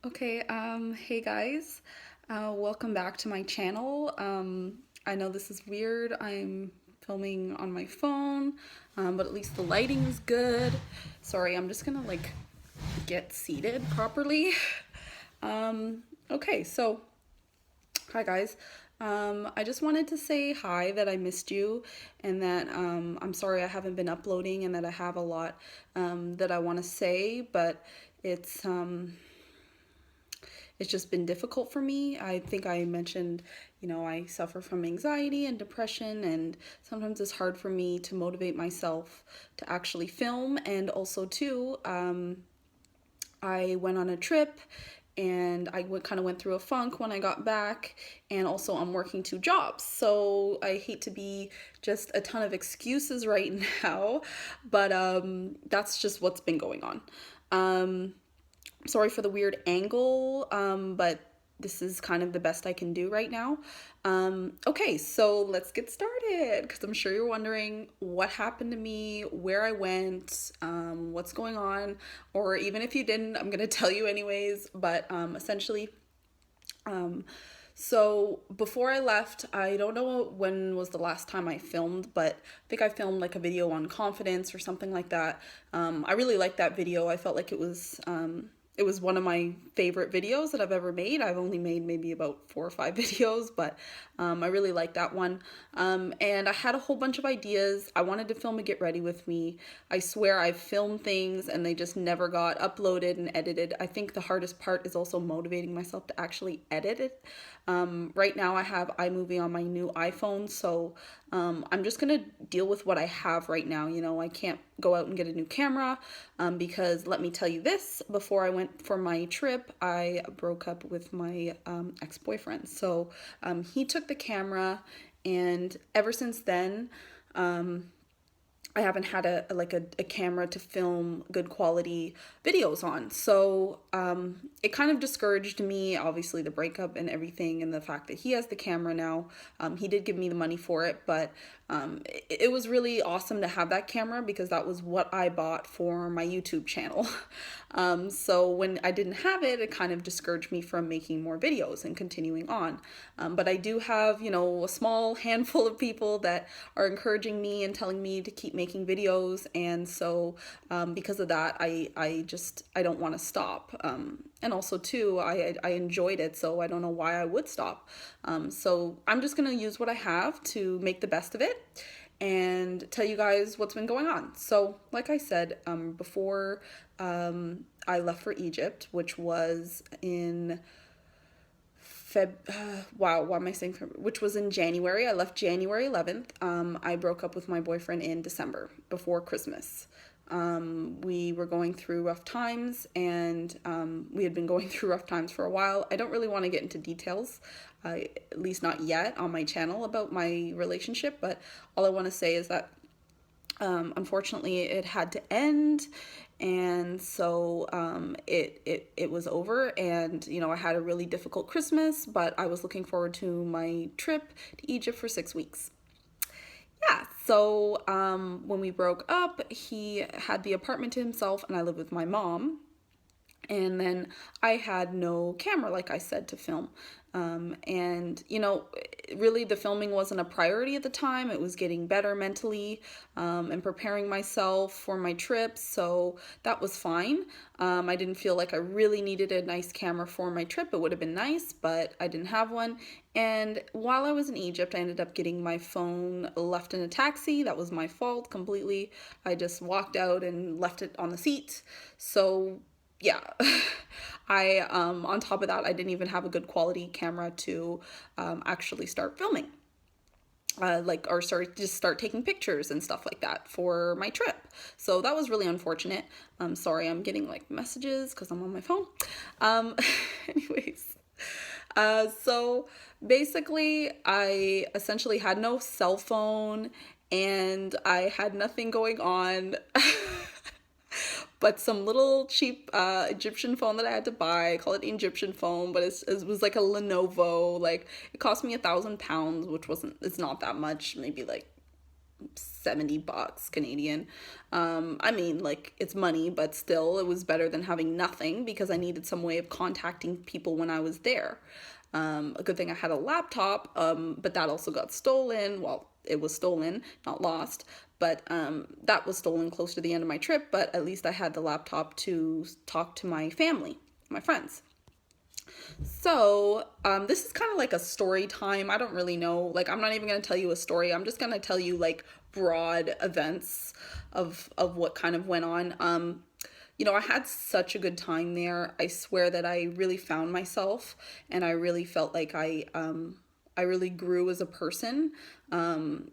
Okay, hey guys, welcome back to my channel. I know this is weird. I'm filming on my phone, but at least the lighting is good. Sorry, I'm just gonna get seated properly. Okay, so hi guys. I just wanted to say hi, that I missed you, and that I'm sorry I haven't been uploading, and that I have a lot that I want to say, but it's it's just been difficult for me. I think I mentioned, I suffer from anxiety and depression, and sometimes it's hard for me to motivate myself to actually film. And also, too, I went on a trip and kind of went through a funk when I got back, and also I'm working two jobs, so I hate to be just a ton of excuses right now, but that's just what's been going on. Sorry for the weird angle, but this is kind of the best I can do right now. Okay, so let's get started, because I'm sure you're wondering what happened to me, where I went, what's going on, or even if you didn't, I'm gonna tell you anyways. But essentially, so before I left, I don't know when was the last time I filmed, but I think I filmed like a video on confidence or something like that. I really liked that video. I felt like it was one of my favorite videos that I've ever made. I've only made maybe about 4 or 5 videos, but I really liked that one. And I had a whole bunch of ideas. I wanted to film a Get Ready With Me. I swear I've filmed things and they just never got uploaded and edited. I think the hardest part is also motivating myself to actually edit it. Right now I have iMovie on my new iPhone, so I'm just gonna deal with what I have right now. I can't go out and get a new camera, because let me tell you this, before I went for my trip, I broke up with my ex-boyfriend. So he took the camera, and ever since then, I haven't had a camera to film good quality videos on. So it kind of discouraged me, obviously the breakup and everything, and the fact that he has the camera now. He did give me the money for it, but it was really awesome to have that camera, because that was what I bought for my YouTube channel. So when I didn't have it, it kind of discouraged me from making more videos and continuing on. But I do have, a small handful of people that are encouraging me and telling me to keep making videos. And so because of that, I don't want to stop. And also too, I enjoyed it, so I don't know why I would stop. So I'm just gonna use what I have to make the best of it and tell you guys what's been going on. So like I said, before I left for Egypt, which was in wow, why am I saying Feb? Which was in January. I left January 11th. I broke up with my boyfriend in December, before Christmas. We were going through rough times, and we had been going through rough times for a while. I don't really want to get into details, at least not yet on my channel, about my relationship, but all I want to say is that unfortunately it had to end, and so it was over. And I had a really difficult Christmas, but I was looking forward to my trip to Egypt for 6 weeks. Yeah, so when we broke up, he had the apartment to himself, and I lived with my mom. And then I had no camera, like I said, to film. And, really the filming wasn't a priority at the time. It was getting better mentally, and preparing myself for my trip. So that was fine. I didn't feel like I really needed a nice camera for my trip. It would have been nice, but I didn't have one. And while I was in Egypt, I ended up getting my phone left in a taxi. That was my fault completely. I just walked out and left it on the seat. So yeah, I on top of that, I didn't even have a good quality camera to actually start filming, or sorry, just start taking pictures and stuff like that for my trip. So that was really unfortunate. Sorry, I'm getting messages because I'm on my phone. Um, anyways, so basically, I essentially had no cell phone, and I had nothing going on. But some little cheap Egyptian phone that I had to buy. I call it Egyptian phone, but it was like a Lenovo. Like, it cost me £1,000, which it's not that much. Maybe $70 Canadian. I mean, like, it's money, but still, it was better than having nothing because I needed some way of contacting people when I was there. A good thing I had a laptop, but that also got stolen. Well, it was stolen, not lost, but that was stolen close to the end of my trip. But at least I had the laptop to talk to my family, my friends. So, this is kind of like a story time. I don't really know. Like, I'm not even going to tell you a story. I'm just going to tell you like broad events of what kind of went on. I had such a good time there. I swear that I really found myself, and I really felt like I really grew as a person. I'm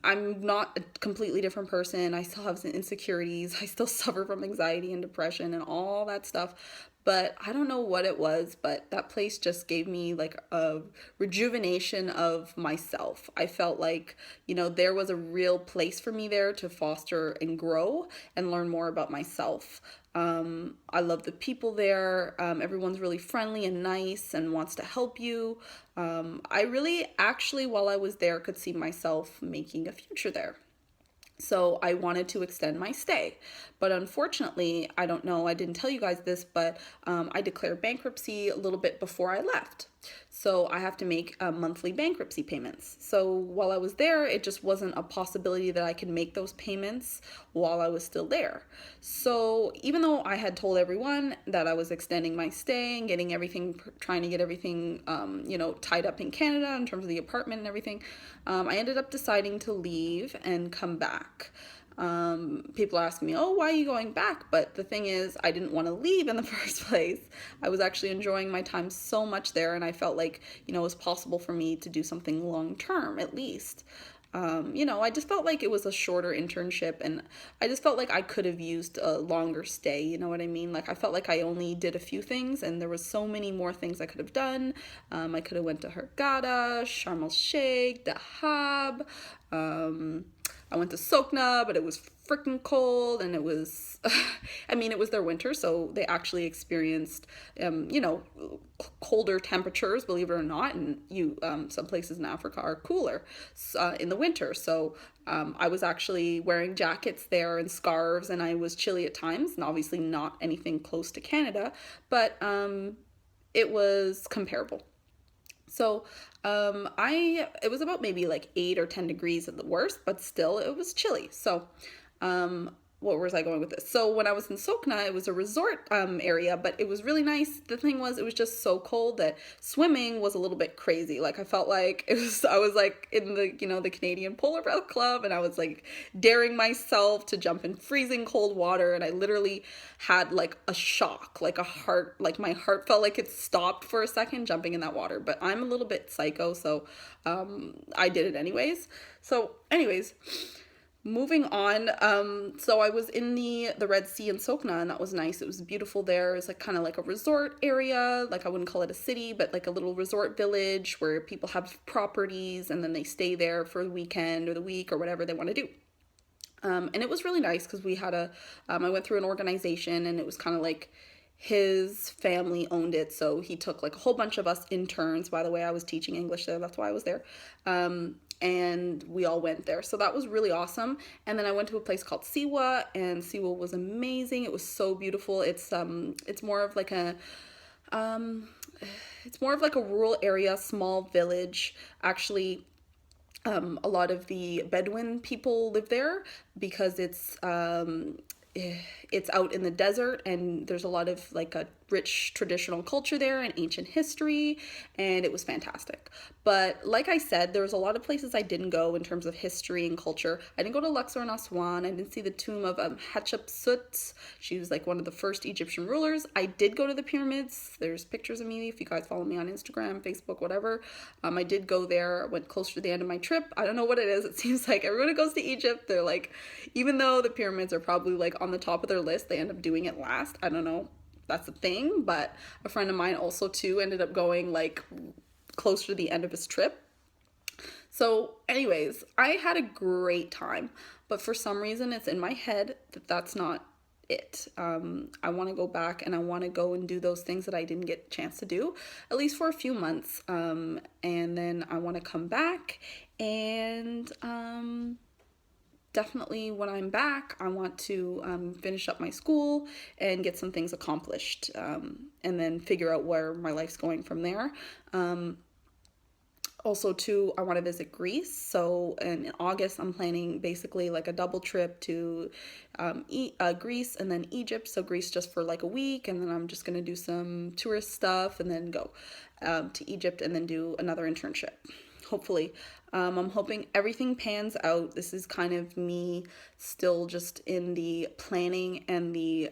not a completely different person. I still have some insecurities. I still suffer from anxiety and depression and all that stuff. But I don't know what it was, but that place just gave me like a rejuvenation of myself. I felt like, there was a real place for me there to foster and grow and learn more about myself. I love the people there. Everyone's really friendly and nice and wants to help you. I really, actually, while I was there, could see myself making a future there. So I wanted to extend my stay. But unfortunately, I don't know, I didn't tell you guys this, but I declared bankruptcy a little bit before I left. So I have to make monthly bankruptcy payments. So while I was there, it just wasn't a possibility that I could make those payments while I was still there. So even though I had told everyone that I was extending my stay and getting everything, trying to get everything, tied up in Canada in terms of the apartment and everything, I ended up deciding to leave and come back. People ask me, oh, why are you going back? But the thing is, I didn't want to leave in the first place. I was actually enjoying my time so much there, and I felt like, it was possible for me to do something long term at least. I just felt like it was a shorter internship, and I just felt like I could have used a longer stay, you know what I mean? Like, I felt like I only did a few things, and there was so many more things I could have done. I could have went to Hurghada, Sharm el-Sheikh, Dahab, I went to Sokna, but it was freaking cold, and it was, it was their winter, so they actually experienced, colder temperatures, believe it or not, and some places in Africa are cooler in the winter, so I was actually wearing jackets there and scarves, and I was chilly at times, and obviously not anything close to Canada, but it was comparable. So, it was about maybe like 8 or 10 degrees at the worst, but still it was chilly. So, what was I going with this? So when I was in Sokna, it was a resort area, but it was really nice. The thing was, it was just so cold that swimming was a little bit crazy. Like, I felt like I was like in the Canadian Polar Bear Club, and I was like daring myself to jump in freezing cold water, and I literally had like a shock, like my heart felt like it stopped for a second jumping in that water. But I'm a little bit psycho, so I did it anyways. So anyways, moving on, so I was in the Red Sea in Sokna, and that was nice. It was beautiful there. It's like kind of like a resort area. Like, I wouldn't call it a city, but like a little resort village where people have properties and then they stay there for the weekend or the week or whatever they want to do. And it was really nice because I went through an organization, and it was kind of like his family owned it. So he took like a whole bunch of us interns. By the way, I was teaching English there. That's why I was there. And we all went there. So that was really awesome. And then I went to a place called Siwa, and Siwa was amazing. It was so beautiful. It's more of like a rural area, small village. Actually, a lot of the Bedouin people live there because it's out in the desert, and there's a lot of like a rich traditional culture there and ancient history, and it was fantastic. But like I said, there was a lot of places I didn't go in terms of history and culture. I didn't go to Luxor and Aswan. I didn't see the tomb of Hatshepsut. She was like one of the first Egyptian rulers. I did go to the pyramids. There's pictures of me if you guys follow me on Instagram, Facebook, whatever. I did go there. Went closer to the end of my trip. I don't know what it is. It seems like everyone who goes to Egypt, they're like, even though the pyramids are probably like on the top of their list, they end up doing it last. I don't know, that's a thing. But a friend of mine also too ended up going like closer to the end of his trip. So anyways, I had a great time, but for some reason it's in my head that that's not it. I want to go back, and I want to go and do those things that I didn't get a chance to do, at least for a few months. And then I want to come back and definitely when I'm back, I want to finish up my school and get some things accomplished, and then figure out where my life's going from there. Also, too, I want to visit Greece. So in August, I'm planning basically like a double trip to Greece and then Egypt. So Greece just for like a week, and then I'm just going to do some tourist stuff and then go to Egypt and then do another internship. Hopefully. I'm hoping everything pans out. This is kind of me still just in the planning and the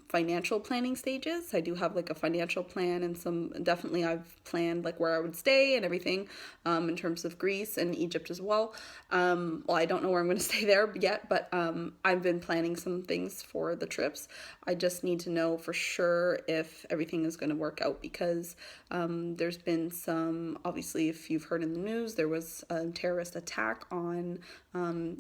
financial planning stages. I do have like a financial plan and definitely I've planned like where I would stay and everything in terms of Greece and Egypt as well. Well, I don't know where I'm going to stay there yet, but I've been planning some things for the trips. I just need to know for sure if everything is going to work out because there's been obviously, if you've heard in the news, there was a terrorist attack on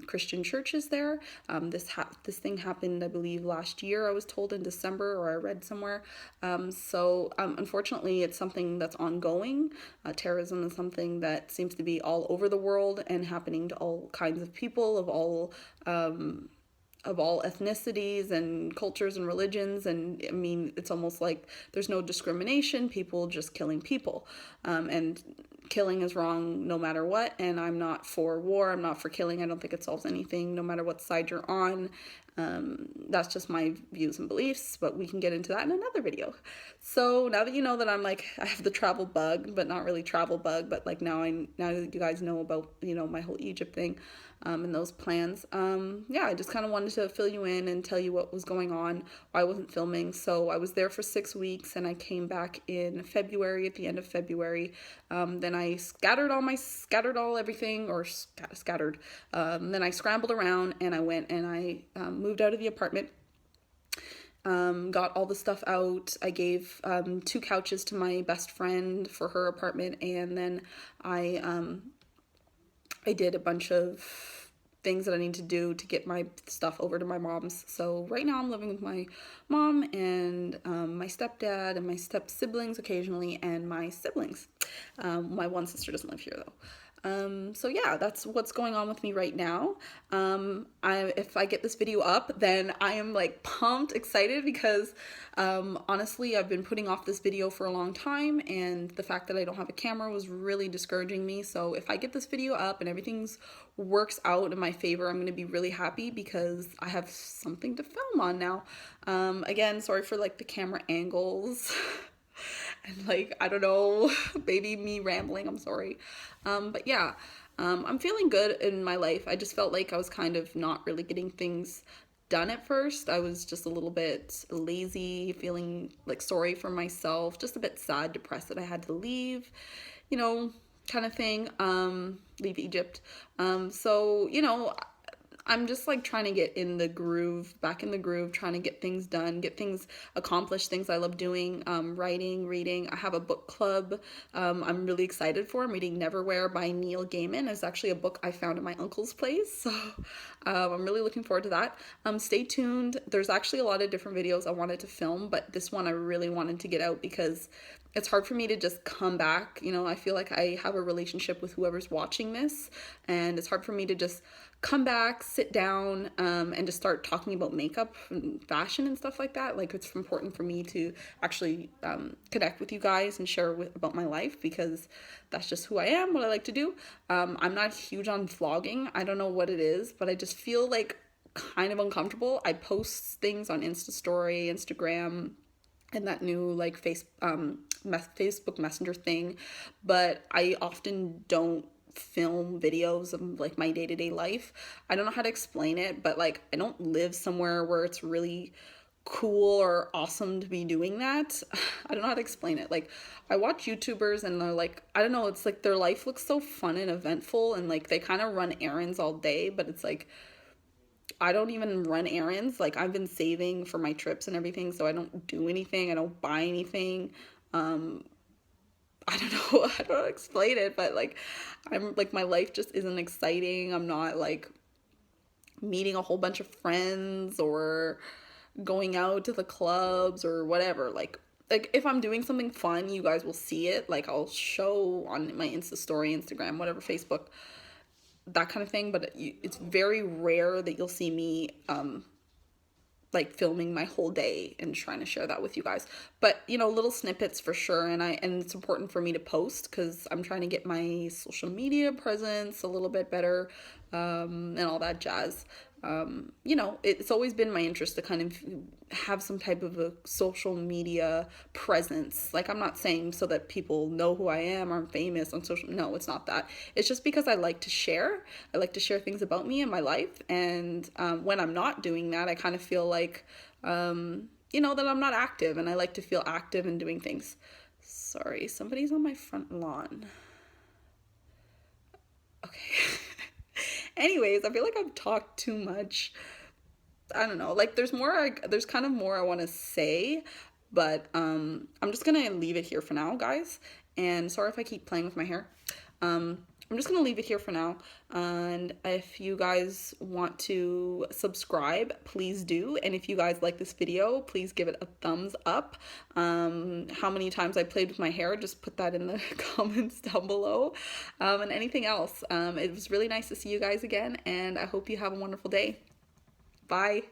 Christian churches there. This thing happened, I believe, last year. I was told in December, or I read somewhere. Unfortunately, it's something that's ongoing. Terrorism is something that seems to be all over the world and happening to all kinds of people of all ethnicities and cultures and religions. And I mean, it's almost like there's no discrimination, people just killing people. And killing is wrong no matter what. And I'm not for war, I'm not for killing. I don't think it solves anything no matter what side you're on. That's just my views and beliefs, but we can get into that in another video. So now that you know that I'm like, I have the travel bug, but not really travel bug, but like now that you guys know about, my whole Egypt thing, and those plans, yeah, I just kind of wanted to fill you in and tell you what was going on, why I wasn't filming. So I was there for 6 weeks and I came back in February, at the end of February. Then I scattered everything, or scattered. Then I scrambled around and I went and I moved out of the apartment. Got all the stuff out. I gave 2 couches to my best friend for her apartment, and then I did a bunch of things that I need to do to get my stuff over to my mom's. So right now I'm living with my mom and my stepdad and my step siblings occasionally, and my siblings. My one sister doesn't live here though. So yeah, that's what's going on with me right now. If I get this video up, then I am like pumped, excited, because honestly, I've been putting off this video for a long time, and the fact that I don't have a camera was really discouraging me. So if I get this video up and everything's works out in my favor, I'm going to be really happy because I have something to film on now. Again, sorry for like the camera angles. And like, I don't know, maybe me rambling, I'm sorry. But yeah, I'm feeling good in my life. I just felt like I was kind of not really getting things done at first. I was just a little bit lazy, feeling like sorry for myself, just a bit sad, depressed that I had to leave, kind of thing, leave Egypt. So, I'm just like trying to get in the groove, back in the groove, trying to get things done, get things accomplished, things I love doing, writing, reading. I have a book club I'm really excited for. I'm reading Neverwhere by Neil Gaiman. It's actually a book I found in my uncle's place, so I'm really looking forward to that. Stay tuned. There's actually a lot of different videos I wanted to film, but this one I really wanted to get out because it's hard for me to just come back. I feel like I have a relationship with whoever's watching this, and it's hard for me to just come back, sit down, and just start talking about makeup and fashion and stuff like that. Like, it's important for me to actually connect with you guys and share about my life, because that's just who I am, what I like to do. I'm not huge on vlogging. I don't know what it is, but I just feel like kind of uncomfortable. I post things on Instagram, and that new like Facebook Messenger thing, but I often don't film videos of like my day-to-day life. I don't know how to explain it, but like I don't live somewhere where it's really cool or awesome to be doing that. I don't know how to explain it. Like, I watch YouTubers and they're like, I don't know, it's like their life looks so fun and eventful, and like they kind of run errands all day, but it's like I don't even run errands. Like, I've been saving for my trips and everything, so I don't do anything. I don't buy anything. I don't know. I don't know how to explain it, but like, I'm like, my life just isn't exciting. I'm not like meeting a whole bunch of friends or going out to the clubs or whatever. Like if I'm doing something fun, you guys will see it. Like, I'll show on my Insta story, Instagram, whatever, Facebook, that kind of thing, but it's very rare that you'll see me like filming my whole day and trying to share that with you guys. But you know, little snippets for sure, and it's important for me to post because I'm trying to get my social media presence a little bit better, and all that jazz. You know, it's always been my interest to kind of have some type of a social media presence. Like, I'm not saying so that people know who I am or I'm famous on social. No, it's not that. It's just because I like to share. I like to share things about me and my life. And when I'm not doing that, I kind of feel like, you know, that I'm not active. And I like to feel active in doing things. Sorry, somebody's on my front lawn. Okay. Anyways, I feel like I've talked too much. I don't know. Like, there's kind of more I want to say, but I'm just gonna leave it here for now, guys. And sorry if I keep playing with my hair. I'm just gonna leave it here for now. And if you guys want to subscribe, please do. And if you guys like this video, please give it a thumbs up. How many times I played with my hair, just put that in the comments down below. And anything else. It was really nice to see you guys again, and I hope you have a wonderful day. Bye.